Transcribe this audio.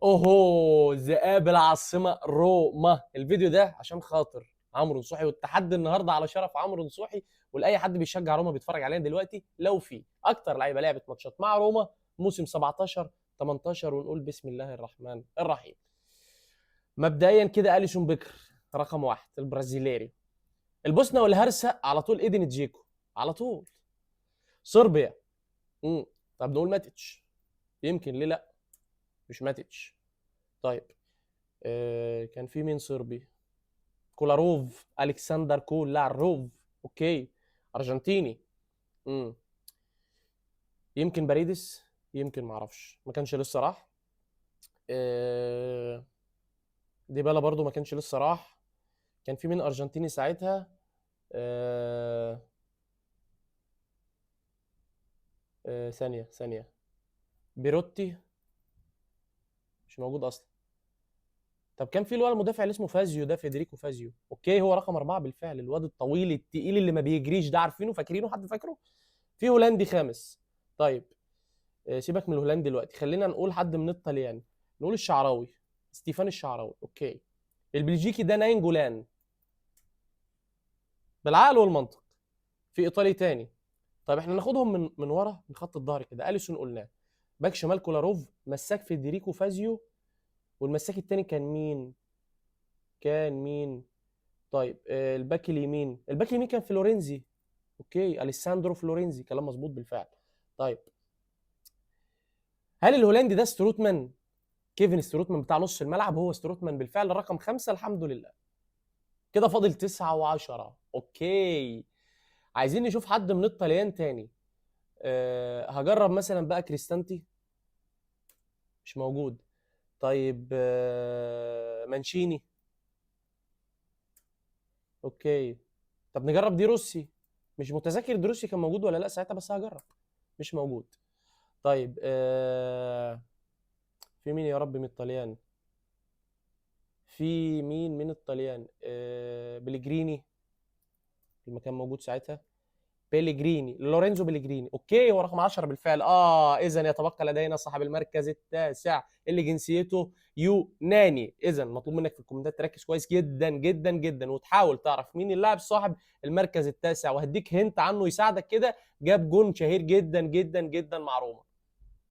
اوهو ذئاب العاصمه روما. الفيديو ده عشان خاطر عمرو نصوحي، والتحدي النهارده على شرف عمرو نصوحي ولاي حد بيشجع روما بيتفرج علينا دلوقتي. لو في اكتر لعيبه لعبت ماتشات مع روما موسم 17 18، ونقول بسم الله الرحمن الرحيم. مبدئيا كده اليسون بيكر رقم واحد البرازيليري. البوسنه والهرسه على طول ايدن جيكو على طول. صربيا طب نقول ماتيتش، يمكن ليه لا، مش ماتيتش. طيب كان في مين صربي؟ كولاروف، الكسندر كولاروف. اوكي. ارجنتيني. امم يمكن باريدس، يمكن ما اعرفش، ما كانش لسه راح. آه، ديبالا برضو ما كانش لسه راح. كان في مين ارجنتيني ساعتها؟ آه، ثانية بيروتي مش موجود اصلا. طب كان في الولد المدافع اللي اسمه فازيو ده، فيدريكو فازيو. اوكي هو رقم أربعة بالفعل، الواد الطويل التقيل اللي ما بيجريش ده، عارفينه فاكرينه؟ حد فاكره؟ في هولندي خامس. طيب سيبك من الهولندي دلوقتي، خلينا نقول حد من الطليان. نقول الشعراوي، ستيفان الشعراوي. اوكي. البلجيكي ده ناين جولان. بالعقل والمنطق. في ايطالي تاني. طيب احنا ناخدهم من ورا، من خط الظهر كده. اليسون قلناه. باك شمال كولاروف، مساك فيدريكو فازيو. والمساك التاني كان مين؟ كان مين؟ طيب الباك اليمين، الباك اليمين كان فلورينزي. اوكي اليساندرو فلورينزي، كلام مظبوط بالفعل. طيب هل الهولندي ده ستروتمان؟ كيفن ستروتمان بتاع نص الملعب، هو ستروتمان بالفعل رقم خمسة. الحمد لله. كده فاضل تسعة وعشرة. اوكي. عايزين نشوف حد من الطليان تاني. هجرب مثلا بقى كريستانتي، مش موجود. طيب مانشيني. اوكي. طب نجرب دي روسي، مش متذكر دي روسي كان موجود ولا لا ساعتها، بس هجرب. مش موجود. طيب في مين يا رب من الطليان؟ في مين من الطليان؟ بليجريني، المكان موجود ساعتها. بيليجريني، لورينزو بيليجريني. اوكي هو رقم 10 بالفعل. اذا يتبقى لدينا صاحب المركز التاسع اللي جنسيته يوناني. اذا مطلوب منك في الكومنتات تركز كويس جدا جدا جدا، وتحاول تعرف مين اللاعب صاحب المركز التاسع، وهديك هنت عنه يساعدك كده. جاب جون شهير جدا جدا جدا مع روما.